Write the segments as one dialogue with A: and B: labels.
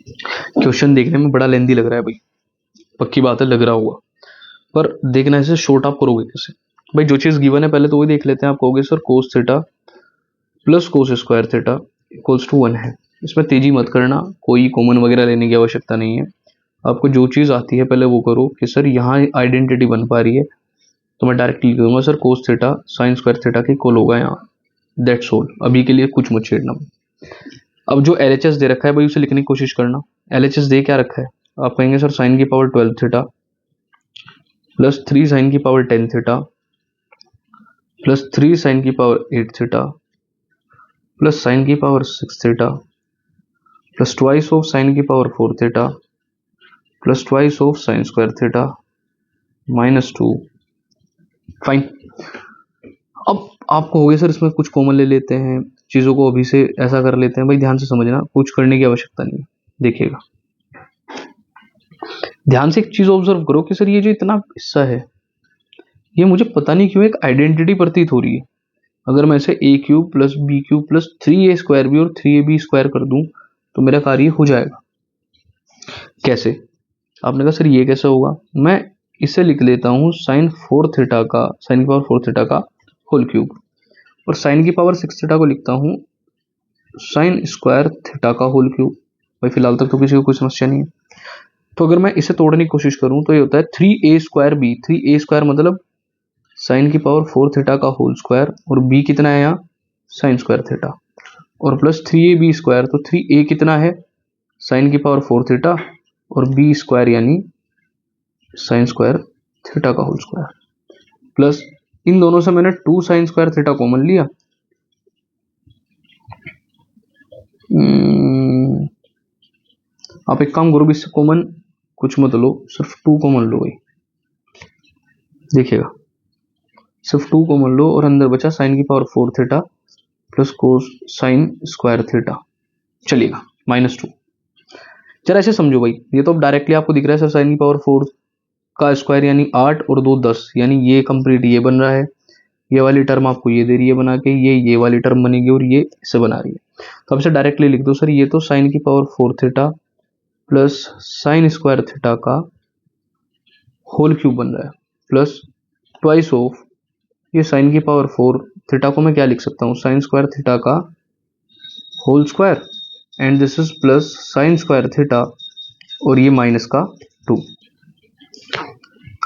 A: Question देखने में बड़ा लेंदी लग रहा है भाई, पक्की बात है लग रहा होगा, पर देखना इसे शॉर्ट आप करोगे कैसे भाई। जो चीज गिवन है पहले तो वही देख लेते हैं। आप कहोगे sir cos theta plus cos square theta equals to 1 है। इसमें तेजी मत करना, कोई कॉमन वगैरह लेने की आवश्यकता नहीं है। आपको जो चीज आती है पहले वो करो कि सर यहाँ आइडेंटिटी बन पा रही है तो मैं डायरेक्टली लिखूंगा sir cos theta sine square theta के इक्वल होगा यहाँ। दैट्स ऑल, अभी के लिए कुछ मत छेड़ना। अब जो LHS दे रखा है भाई उसे लिखने की कोशिश करना। LHS दे क्या रखा है, आप कहेंगे सर साइन की पावर 12 थीटा प्लस 3 साइन की पावर 10 थीटा प्लस 3 साइन की पावर 8 थीटा प्लस साइन की power 6 theta plus twice of sine की power 4 theta plus twice of sine square theta -2। Fine. अब आप कहोगे सर इसमें कुछ कॉमन ले लेते हैं, चीजों को अभी से ऐसा कर लेते हैं। भाई ध्यान से समझना, कुछ करने की आवश्यकता नहीं है। देखिएगा ध्यान से एक चीज ऑब्जर्व करो कि सर ये जो इतना हिस्सा है ये मुझे पता नहीं क्यों एक आइडेंटिटी प्रतीत हो रही है। अगर मैं इसे a cube plus B cube plus 3a square भी और 3ab स्क्वायर कर दूं तो मेरा कार्य हो जाएगा। कैसे? आपने कहा सर ये कैसे होगा, मैं इसे लिख लेता हूं साइन 4 थीटा का साइन की पावर 4 थीटा का होल क्यूब और साइन की पावर 6 थीटा को लिखता हूं साइन स्क्वायर थीटा का होल क्यूब। भाई फिलहाल तक तो किसी को कोई समस्या नहीं है। तो अगर मैं इसे तोड़ने की कोशिश करूं तो ये होता है 3a square B. 3a square मतलब साइन की पावर 4 थीटा का होल स्क्वायर और b कितना है यहाँ साइन स्क्वायर थीटा और प्लस 3ab स्क्वायर। तो 3a कितना है साइन की पावर 4 थीटा और b स्क्वायर यानी साइन स्क्वायर थीटा का होल स्क्वायर प्लस इन दोनों से मैंने 2 साइन स्क्वायर थीटा कॉमन लिया। आप एक काम करो, इससे कॉमन कुछ मत लो, सिर्फ 2 कॉमन लो भाई। देखिएगा सिर्फ 2 कॉमन लो और अंदर बचा साइन की पावर 4 थीटा प्लस कोस साइन स्क्वायर थीटा। चलिएगा -2। जरा ऐसे समझो भाई, ये तो अब डायरेक्टली आपको दिख रहा है सर साइन की पावर 4 का स्क्वायर यानी 8 और 2 10 यानी ये कंप्लीट ये बन रहा है। ये वाली टर्म आपको ये दे रही है बना के, ये वाली टर्म बनेगी और ये इसे बना रही है। तो अब इसे डायरेक्टली लिख दो सर ये तो साइन की power 4 theta plus sine square theta का होल क्यूब बन रहा है प्लस ट्वाइस ऑफ ये साइन की पावर 4 थीटा को मैं क्या लिख सकता हूँ साइन स्क्वायर थीटा का whole square and this is plus sine square theta और ये माइनस का 2।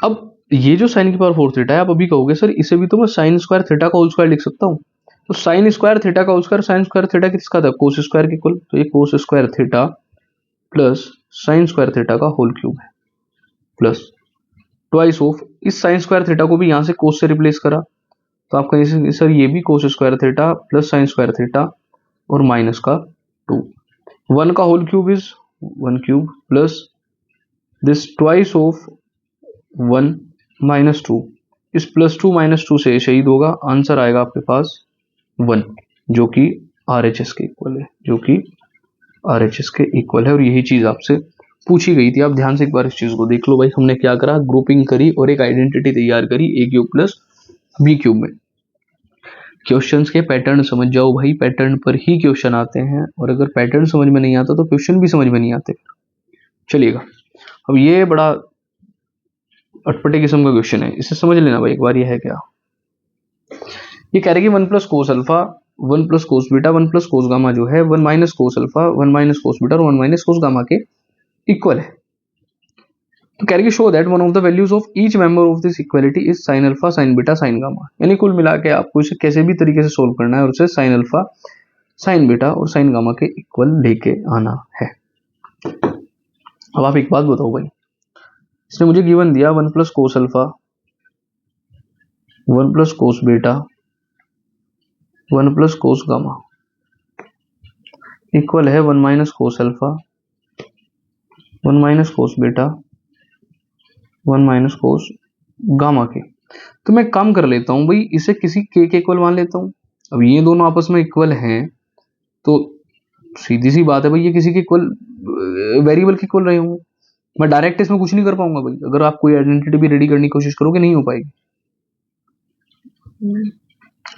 A: अब ये जो साइन की पावर 4 थीटा है आप अभी कहोगे सर इसे भी तो मैं साइन स्क्वायर थीटा का होल स्क्वायर लिख सकता हूँ। तो साइन स्क्वायर थीटा का whole square sine square theta किसका था कोस स्क्वायर के इक्वल। तो ये cos square theta plus sine square theta का होल क्यूब है प्लस ट्वाइस ऑफ इस साइन स्क्वायर थीटा को भी यहाँ से कोस से रिप्लेस करा तो आप कहेंगे सर ये भी cos square theta plus sine square theta और माइनस का 2। 1 का whole cube is 1 cube plus this twice of 1 -2। इस +2 -2 से शहीद होगा, आंसर आएगा आपके पास 1 जो कि RHS के इक्वल है, जो कि RHS के इक्वल है। और यही चीज आपसे पूछी गई थी। आप ध्यान से एक बार इस चीज को देख लो भाई, हमने क्या करा ग्रुपिंग करी और एक आइडेंटिटी तैयार करी a cube plus B cube में। क्वेश्चंस के पैटर्न समझ जाओ भाई, पैटर्न पर ही क्वेश्चन आते हैं और अगर पैटर्न समझ में नहीं आता तो क्वेश्चन भी समझ में नहीं आते। चलिएगा अब ये बड़ा अटपटे किस्म का क्वेश्चन है, इसे समझ लेना भाई एक बार। ये है क्या, ये कह रहे कि 1 plus cos alpha 1 plus cos beta 1 plus cos gamma जो है 1 minus cos alpha 1 minus cos beta और 1 माइनस कोस गामा के इक्वल है। तो कह रहे कि show that one of the values of each member of this equality is sine alpha sine beta sine gamma. यानी कुल मिला के आपको इसे कैसे भी तरीके से सोल्व करना है और उसे साइन अल्फा साइन बीटा और साइन गामा के इक्वल लेके आना है। अब आप एक बात बताओ भाई, इसने मुझे गिवन दिया 1 plus cos alpha 1 plus cos beta 1 plus cos gamma equal है 1 minus cos alpha 1 minus cos beta 1 minus cos gamma के। तो मैं काम कर लेता हूं भाई, इसे किसी के इक्वल मान लेता हूं। अब ये दोनों आपस में इक्वल हैं तो सीधी सी बात है भाई ये किसी के इक्वल वेरिएबल के इक्वल रहे होंगे। मैं डायरेक्ट इसमें कुछ नहीं कर पाऊंगा भाई, अगर आप कोई आइडेंटिटी भी रेडी करने की कोशिश करोगे नहीं हो पाएगी।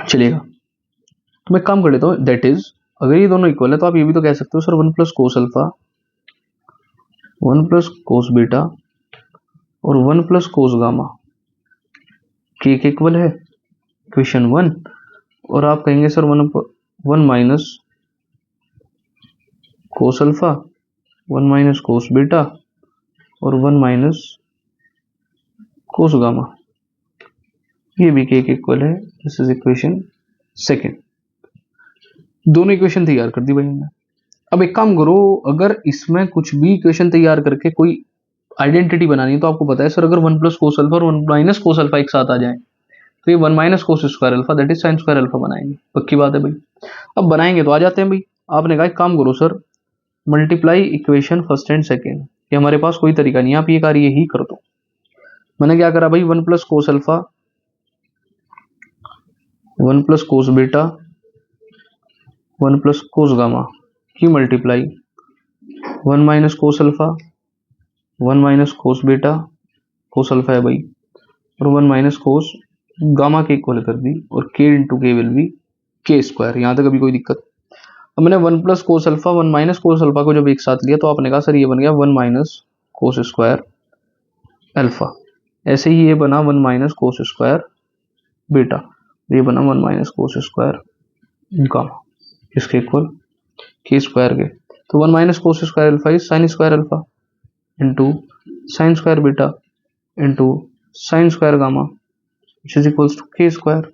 A: चलिएगा तो मैं काम कर लेता हूँ, दैट इज अगर ये दोनों इक्वल है तो आप ये भी तो कह सकते हो sir 1 plus cos alpha 1 plus cos beta और 1 प्लस कोस गामा के इक्वल है इक्वेशन 1। और आप कहेंगे sir 1 minus cos alpha, 1 minus cos beta और 1 माइनस कोस गामा, ये भी के इक्वल है। This is equation second. दोनों इक्वेशन तैयार कर दी भाई हमने। अब एक काम करो, अगर इसमें कुछ भी इक्वेशन तैयार करके कोई आइडेंटिटी बनानी है तो आपको पता है सर, अगर 1 प्लस कोस अल्फा और 1 माइनस कोस अल्फा एक साथ आ जाए तो ये 1 minus cos square alpha that is sine square alpha बनाएंगे। पक्की बात है भाई। अब बनाएंगे तो आ जाते हैं भाई। आपने कहा एक काम करो sir, multiply equation first and second, ये हमारे पास कोई तरीका नहीं है, आप ये कार्य ही कर दो। मैंने क्या करा भाई, 1 plus cos alpha, 1 plus cos beta, 1 plus cos gamma की multiply 1 minus cos alpha, 1 minus cos beta, cos alpha है भाई, और 1 माइनस कोस गामा के इक्वल कर दी, और k into K will be K square. यहां तक अभी कोई दिक्कत? अब मैंने 1 plus cos alpha 1 minus cos alpha को जब एक साथ लिया तो आपने कहा सर ये बन गया 1 माइनस कोस स्क्वायर अल्फा। ऐसे ही ये बना 1 माइनस कोस स्क्वायर बीटा, ये बना 1 माइनस कोस स्क्वायर गामा, इसके इक्वल के स्क्वायर के। तो 1 minus cos square alpha is sine square alpha into sine square beta into sine square gamma which is equals to K square.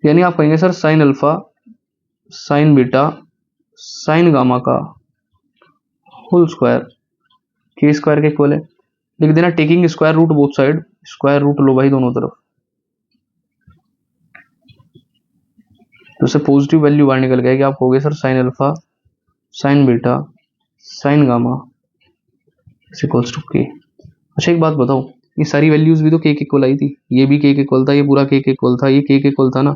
A: यानी आप कहेंगे sir sine alpha sine beta sine gamma का whole square K square के equal है। लिख देना taking square root both side, square root लो भाई दोनों तरफ, तो उससे पॉजिटिव वैल्यू बाहर निकल गया कि आप कहोगे sir sine alpha sine beta sine gamma equals to K. अच्छा एक बात बताओ, ये सारी वैल्यूज भी तो के इक्वल आई थी, ये भी के इक्वल था, ये पूरा के इक्वल था, ये के इक्वल था ना।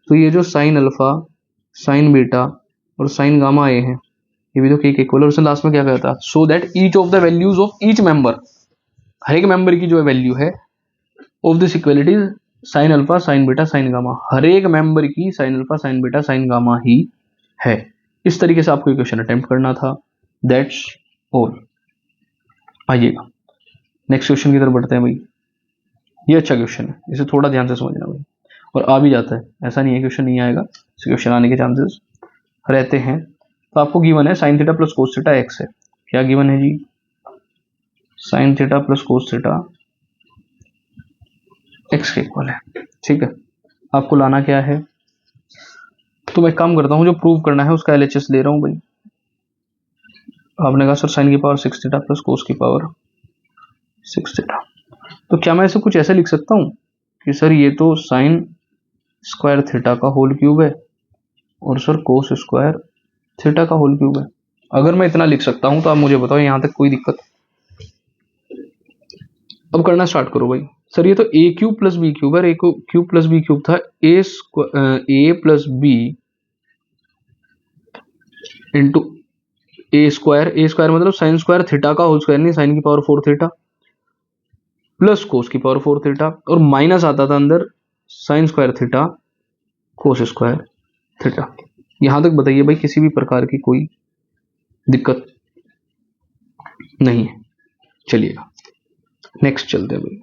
A: तो ये जो साइन अल्फा साइन बीटा और साइन गामा आए हैं ये भी तो के इक्वल। और उसने लास्ट में क्या कहता, so that each of the values of each member, हर एक मेंबर की जो वैल्यू है of this equality sine alpha sine beta sine gamma, हर एक मेंबर की sine alpha sine beta sine gamma ही है। इस तरीके से आपको इक्वेशन अटेम्प्ट करना था। That's all. आइएगा नेक्स्ट क्वेश्चन की तरफ बढ़ते हैं भाई। ये अच्छा क्वेश्चन है, इसे थोड़ा ध्यान से समझना भाई, और आ भी जाता है, ऐसा नहीं है क्वेश्चन नहीं आएगा, इस क्वेश्चन आने के चांसेस रहते हैं। तो आपको गिवन है sine theta plus cos theta X है। क्या गिवन है जी? Sine theta plus cos theta X के इक्वल है। ठीक है, आपको लाना क्या है, तो मैं काम करता हूं, जो प्रूव करना है उसका एलएचएस ले रहा हूं भाई। आपने कहा सर साइन की पावर 6 थीटा प्लस कोस की पावर 6 थीटा, तो क्या मैं इसे कुछ ऐसे लिख सकता हूं कि सर ये तो साइन स्क्वायर थीटा का होल क्यूब है और सर कोस स्क्वायर थीटा का होल क्यूब है। अगर मैं इतना लिख सकता हूं तो आप मुझे बताओ यहां तक कोई दिक्कत? अब करना स्टार्ट करो भाई। सर ये तो ए क्यूब प्लस बी क्यूब है, ए क्यूब प्लस बी क्यूब था ए प्लस बी इंटू ए स्क्वायर मतलब साइन स्क्वायर थीटा का होल स्क्वायर, नहीं साइन की पावर 4 थीटा प्लस कोस की पावर 4 थीटा, और माइनस आता था अंदर sign square theta cos square theta. यहां तक बताइए भाई किसी भी प्रकार की कोई दिक्कत नहीं है। चलिएगा नेक्स्ट चलते हैं भाई।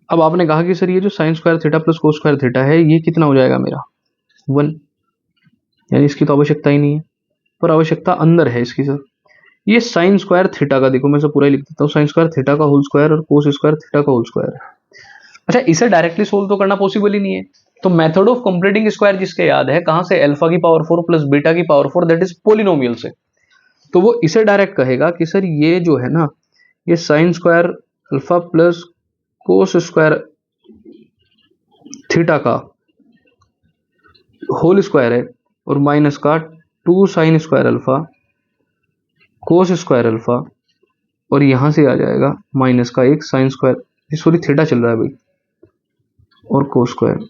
A: अब आपने कहा कि सर ये जो sign square theta plus cos square theta है ये कितना हो जाएगा मेरा 1, यानी इसकी तो आवश्यकता ही नहीं है, पर आवश्यकता अंदर है इसकी। सर ये साइन स्क्वायर थीटा का, देखो मैं इसे पूरा ही लिख देता हूँ, साइन स्क्वायर थीटा का होल स्क्वायर और कोस स्क्वायर थीटा का होल स्क्वायर है। अच्छा इसे डायरेक्टली सोल्व तो करना पॉसिबल ही नहीं है, तो मेथड ऑफ कंप्लीटिंग स्क्वायर जिसके याद है कहां से, अल्फा की पावर 4 प्लस बीटा की पावर 4 दैट इज पोलिनोमियल से। तो वो इसे डायरेक्ट कहेगा कि सर ये जो है ना, ये sign square alpha plus cos square theta का होल स्क्वायर है और माइनस का 2 sine square alpha cos square alpha, और यहां से आ जाएगा माइनस का एक साइन स्क्वायर, सॉरी थीटा चल रहा है भाई, और कोस स्क्वायर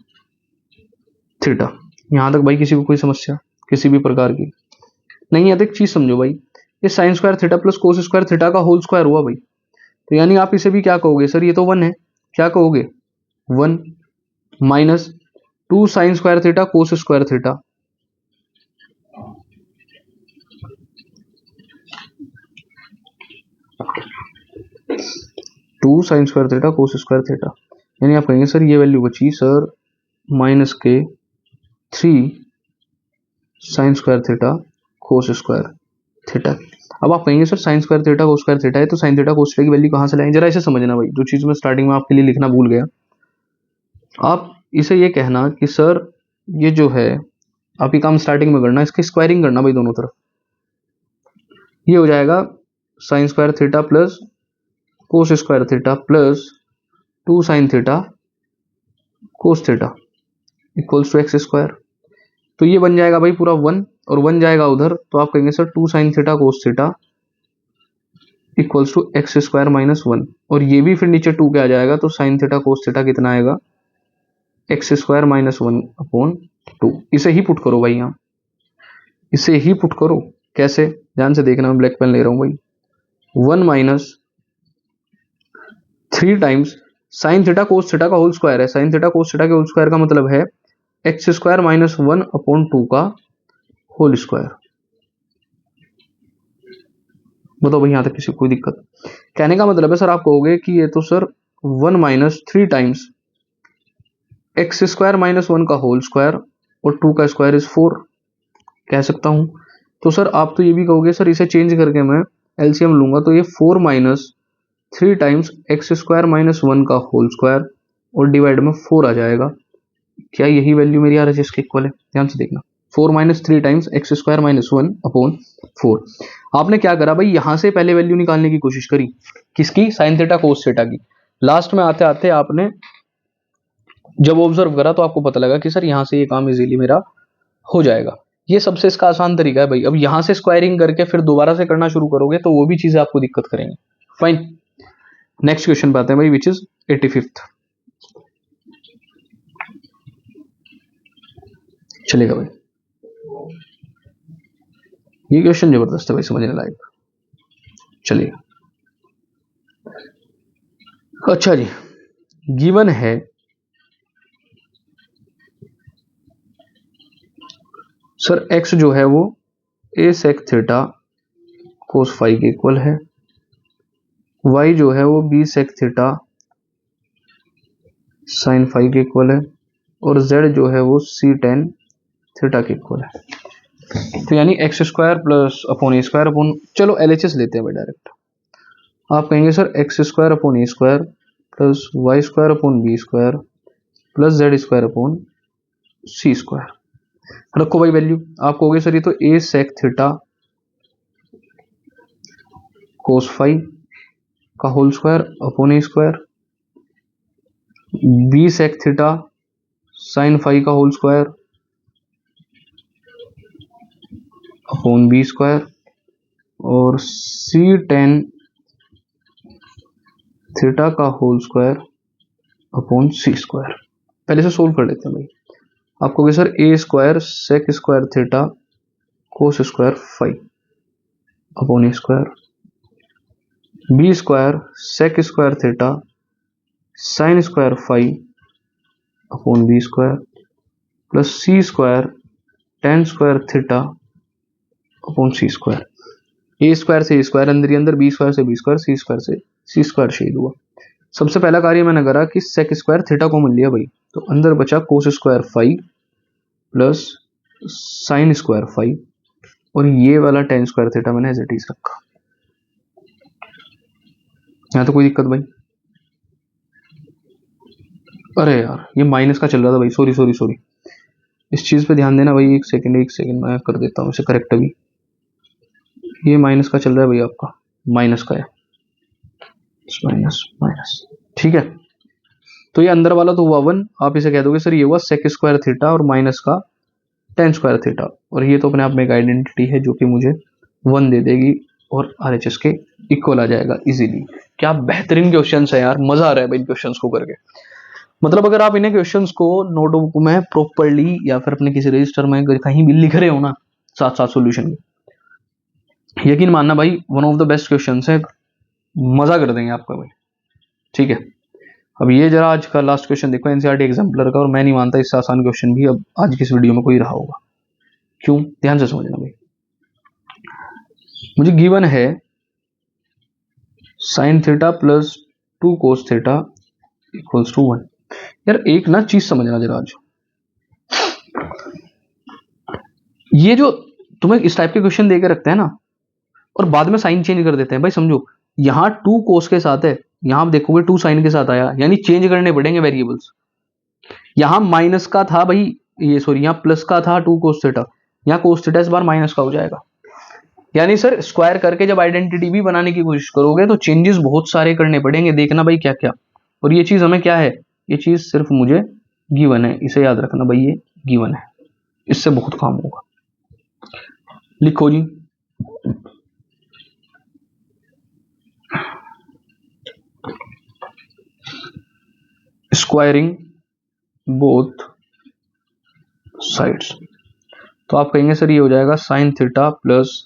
A: थीटा। यहां तक भाई किसी को कोई समस्या किसी भी प्रकार की नहीं है? तो एक चीज समझो भाई, ये sign square theta plus cos square theta का होल स्क्वायर हुआ भाई, तो यानी आप इसे भी क्या कहोगे, सर ये तो 1 है, क्या कहोगे 1 minus 2 sine square theta cos square theta, two sine square theta cos square theta, यानी आप कहेंगे सर ये वैल्यू बची सर माइनस के 3 sign square theta cos square theta. अब आप कहेंगे sir sign square theta cos square theta है तो साइन थीटा कोस थीटा की वैल्यू कहाँ से लाएंगे, जरा इसे समझना भाई, जो चीज मैं स्टार्टिंग में आपके लिए लिखना भूल गया। आप इसे ये कहना कि सर ये जो है आप ये काम स्टार्टिंग में करना, इसकी स्क्वायरिंग करना भाई दोनों तरफ, ये हो जाएगा sine square theta plus cos square theta plus 2 sine theta cos theta equals to X square. तो ये बन जाएगा भाई पूरा 1 और 1 जाएगा उधर, तो आप कहेंगे sir 2 sine theta cos theta equals to X square minus 1, और ये भी फिर नीचे 2 के आ जाएगा, तो साइन थीटा कोस थीटा कितना आएगा एक्स स्क्वायर माइनस 1 अपॉन 2। इसे ही पुट करो भाई, यहाँ इसे ही पुट करो। कैसे, ध्यान से देखना, मैं ब्लैक पेन ले रहा हूं भाई। 1 minus 3 times sine theta cos theta का होल स्क्वायर है, साइन थीटा कोस थीटा के होल स्क्वायर का मतलब है एक्स स्क्वायर माइनस 1 अपॉन 2 का होल स्क्वायर। बताओ भाई यहां तक किसी को कोई दिक्कत? कहने का मतलब है सर आप कहोगे कि ये तो sir 1 minus 3 times x square minus 1 का होल स्क्वायर और 2 का स्क्वायर इज 4 कह सकता हूं। तो सर आप तो ये भी कहोगे सर इसे चेंज करके मैं एलसीएम लूंगा तो ये 4 minus 3 times x square minus 1 का होल स्क्वायर और डिवाइड में 4 आ जाएगा। क्या यही वैल्यू मेरी आ रही है इसके इक्वल है? ध्यान से देखना, 4 minus 3 times x square minus 1 upon 4। आपने क्या करा भाई, यहां से पहले वैल्यू निकालने की कोशिश करी, किसकी? साइन थीटा कोस थीटा की। लास्ट में आते आते आपने जब ऑब्जर्व करा तो आपको पता लगा कि सर यहां से ये काम इजीली मेरा हो जाएगा। ये सबसे इसका आसान तरीका है भाई। अब यहां से स्क्वायरिंग करके फिर दोबारा से करना शुरू करोगे तो वो भी चीजें आपको दिक्कत करेंगे। फाइन, नेक्स्ट क्वेश्चन पे आते हैं भाई, विच इज 85th। चलेगा भाई, ये क्वेश्चन जबरदस्त है भाई, समझने लायक। चलिए, अच्छा जी, गिवन है सर एक्स जो है वो A sec theta cos phi के इक्वल है, वाई जो है वो B sec theta sine phi के इक्वल है, और जेड जो है वो सी टेन थीटा के इक्वल है। तो यानी X square plus upon A square upon, चलो एलएचएस लेते हैं भाई डायरेक्ट। आप कहेंगे sir X square upon A square plus Y square upon B square plus Z square upon C square. रखो भाई वैल्यू। आप कहोगे सर ये तो A sec theta cos phi का whole square upon A square, B sec theta sine phi का whole square upon B square, और C tan theta का whole square upon C square. पहले से सोल्व कर लेते हैं भाई। आप कहोगे sir A square sec square theta cos square phi upon A square, B square sec square theta sine square phi upon B square plus C square tan square theta upon C square. A square से A square अंदर ही अंदर, B square से B square, C square से C square शहीद हुआ। सबसे पहला कार्य मैंने करा कि सेक स्क्वायर थीटा को मिल लिया भाई, तो अंदर बचा cos square phi plus sine square phi, और ये वाला टेन स्क्वायर थीटा मैंने एज इट इज रखा। यहां तो कोई दिक्कत भाई? अरे यार ये माइनस का चल रहा था भाई, सॉरी सॉरी सॉरी, इस चीज पे ध्यान देना भाई। एक सेकंड मैं कर देता हूँ इसे करेक्ट। अभी ये माइनस का चल रहा है भाई, आपका माइनस का है, माइनस माइनस, ठीक है। तो ये अंदर वाला तो हुआ 1, आप इसे कह दोगे सर ये हुआ सेक स्क्वायर थीटा और माइनस का टेन स्क्वायर थीटा, और ये तो अपने आप में एक आइडेंटिटी है जो कि मुझे 1 दे देगी और आरएचएस के इक्वल आ जाएगा इजीली। क्या बेहतरीन क्वेश्चन है यार, मजा आ रहा है भाई इन क्वेश्चंस को करके। मतलब अगर आप इन्हें क्वेश्चंस को नोटबुक में प्रॉपरली या फिर अपने किसी रजिस्टर में कहीं भी लिख रहे हो ना साथ साथ सॉल्यूशन, यकीन मानना भाई one of the best questions है, मजा कर देंगे आपका भाई, ठीक है। अब ये जरा आज का लास्ट क्वेश्चन देखो एनसीईआरटी एग्जाम्पलर का, और मैं नहीं मानता इससे आसान क्वेश्चन भी अब आज की इस वीडियो में कोई रहा होगा। क्यों? ध्यान से समझना भाई। मुझे गिवन है sine theta plus 2 cos theta equals to 1। यार एक ना चीज समझना जरा, आज ये जो तुम्हें इस टाइप के क्वेश्चन देके रखते हैं ना और बाद में साइन चेंज कर देते हैं, भाई समझो यहाँ 2 cos के साथ है, यहाँ आप देखोगे 2 sin के साथ आया, यानी चेंज करने पड़ेंगे वेरिएबल्स। यहाँ माइनस का था भाई, ये सॉरी यहाँ प्लस का था 2 cos थीटा, यहाँ cos थीटा इस बार माइनस का हो जाएगा। यानी सर स्क्वायर करके जब आइडेंटिटी भी बनाने की कोशिश करोगे तो चेंजेस बहुत सारे करने पड़ेंगे, देखना भाई क्या क्या। और ये चीज हमें क्या है, ये चीज सिर्फ मुझे गिवन है, इसे याद रखना भाई, ये गिवन है, इससे बहुत काम होगा। लिखो जी, स्क्वायरिंग बोथ साइड्स, तो आप कहेंगे सर ये हो जाएगा sign theta plus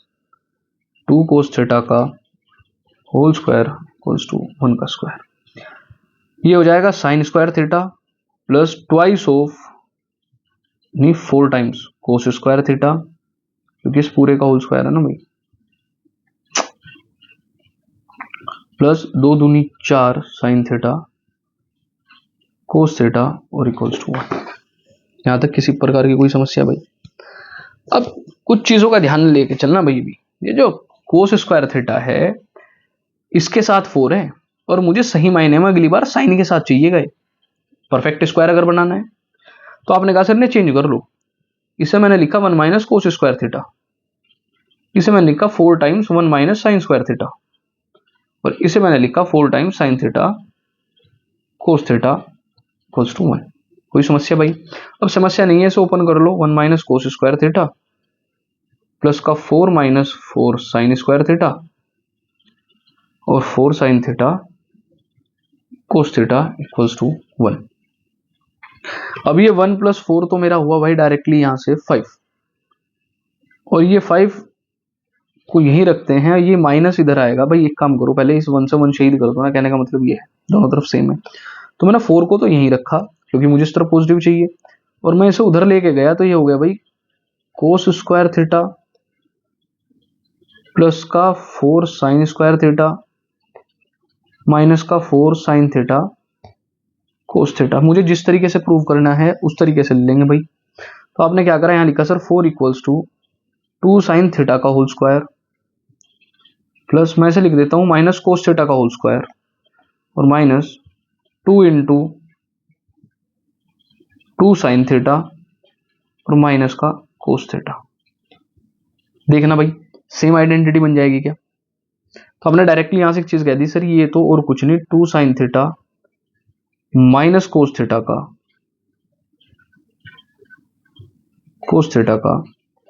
A: 2 cos theta का होल स्क्वायर इक्वल्स टू 1 का स्क्वायर। ये हो जाएगा sine square theta plus twice of, नहीं 4 टाइम्स कोस स्क्वायर थीटा, क्योंकि इस पूरे का होल स्क्वायर है ना भाई, प्लस 2 दूनी 4 साइन थीटा कोस थीटा और इक्वल्स टू 1। यहां तक किसी प्रकार की कोई समस्या भाई? अब कुछ चीजों का ध्यान लेके चलना भाई, भी ये जो कोस स्क्वायर थीटा है इसके साथ 4 है और मुझे सही मायने में अगली बार साइन के साथ चाहिएगा। परफेक्ट स्क्वायर अगर बनाना है तो आपने कहा सर ने चेंज कर लो, इसे मैंने लिखा 1 माइनस कोस स्क्वायर थीटा, इसे मैंने लिखा 4 times 1 minus sine square theta, और इसे मैंने लिखा 4 times sine theta cos theta equals to 1। कोई समस्या भाई? अब समस्या नहीं है, इसे ओपन कर लो, 1 minus cos square theta plus का 4 माइनस 4 साइन स्क्वायर थीटा और 4 sine theta cos theta equals to 1। अब ये 1 प्लस 4 तो मेरा हुआ भाई डायरेक्टली यहां से 5, और ये 5 को यहीं रखते हैं, ये माइनस इधर आएगा भाई। एक काम करो, पहले इस 1 से 1 शहीद कर दो ना, कहने का मतलब ये है दोनों तरफ सेम है। तो मैंने 4 को तो यहीं रखा क्योंकि मुझे इस तरफ पॉजिटिव चाहिए, और मैं इसे उधर लेके गया तो ये हो गया भाई कोस स्क्वायर थीटा प्लस का 4 साइन स्क्वायर थीटा माइनस का 4 साइन थीटा कोस थीटा। मुझे जिस तरीके से प्रूव करना है उस तरीके से लेंगे भाई। तो आपने क्या करा, यहां लिखा sir 4 equals to 2 sine theta का होल स्क्वायर प्लस मैं इसे लिख देता हूं माइनस कोस थीटा का होल स्क्वायर और माइनस 2 इंटू 2 साइन थीटा और माइनस का कोस थीटा। देखना भाई सेम आइडेंटिटी बन जाएगी क्या? तो हमने डायरेक्टली यहां से एक चीज कह दी, सर ये तो और कुछ नहीं 2 sine theta minus cos theta का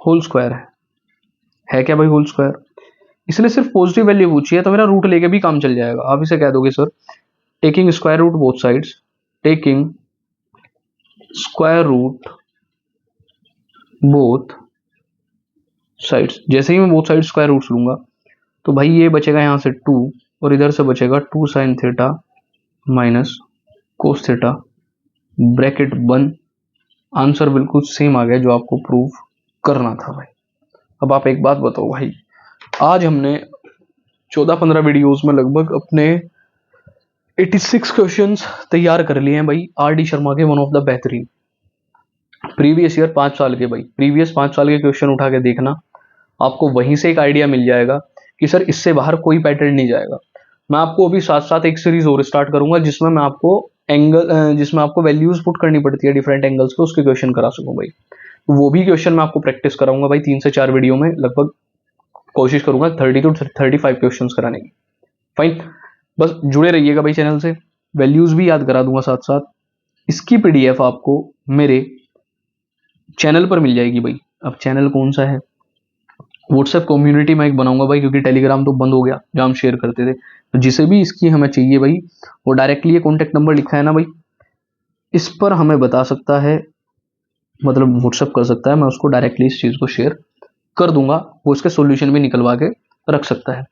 A: होल स्क्वायर है क्या भाई? होल स्क्वायर, इसलिए सिर्फ पॉजिटिव वैल्यू पूछी है तो मेरा रूट लेके भी काम चल जाएगा। आप इसे कह दोगे sir taking square root both sides, taking square root both sides. जैसे ही मैं बोथ साइड स्क्वायर रूट्स लूंगा तो भाई ये बचेगा यहां से 2 और इधर से बचेगा 2 sine theta minus cos theta, bracket बंद। आंसर बिल्कुल सेम आ गया जो आपको प्रूव करना था भाई। अब आप एक बात बताओ भाई, आज हमने 14-15 वीडियोस में लगभग अपने 86 क्वेश्चंस तैयार कर लिए हैं भाई। आर डी शर्मा के वन ऑफ द बेहतरीन प्रीवियस ईयर 5 साल के भाई, प्रीवियस 5 साल के क्वेश्चन उठा के देखना, आपको वहीं से एक आइडिया मिल जाएगा कि सर इससे बाहर कोई पैटर्न नहीं जाएगा। मैं आपको अभी साथ साथ एक सीरीज और स्टार्ट करूंगा जिसमें मैं आपको जिसमें आपको वैल्यूज पुट करनी पड़ती है डिफरेंट एंगल्स पे, उसके क्वेश्चन करा सकूं भाई। तो वो भी क्वेश्चन मैं आपको प्रैक्टिस कराऊंगा भाई 3 से 4 वीडियो में, लगभग कोशिश करूंगा 30 to 35 क्वेश्चन कराने की। फाइन, बस जुड़े रहिएगा भाई चैनल से, वैल्यूज भी याद करा दूंगा साथ साथ। इसकी पीडीएफ आपको मेरे चैनल पर मिल जाएगी भाई। अब चैनल कौन सा है? व्हाट्सएप कम्युनिटी में एक बनाऊंगा भाई, क्योंकि टेलीग्राम तो बंद हो गया जहाँ हम शेयर करते थे। तो जिसे भी इसकी हमें चाहिए भाई, वो डायरेक्टली ये कॉन्टेक्ट नंबर लिखा है ना भाई, इस पर हमें बता सकता है, मतलब व्हाट्सएप कर सकता है, मैं उसको डायरेक्टली इस चीज को शेयर कर दूंगा, वो इसके सॉल्यूशन भी निकलवा के रख सकता है।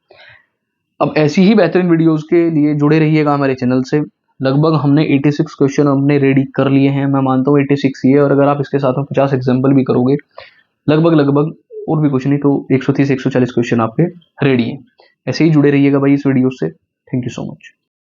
A: अब ऐसी ही बेहतरीन वीडियोस के लिए जुड़े रहिएगा हमारे चैनल से। लगभग हमने 86 क्वेश्चन हमने रेडी कर लिए हैं, मैं मानता हूँ 86 ही है, और अगर आप इसके साथ में 50 एग्जाम्पल भी करोगे लगभग और भी कुछ नहीं तो 130-140 क्वेश्चन आपके रेडी हैं। ऐसे ही जुड़े रहिएगा भाई इस वीडियो से। Thank you so much.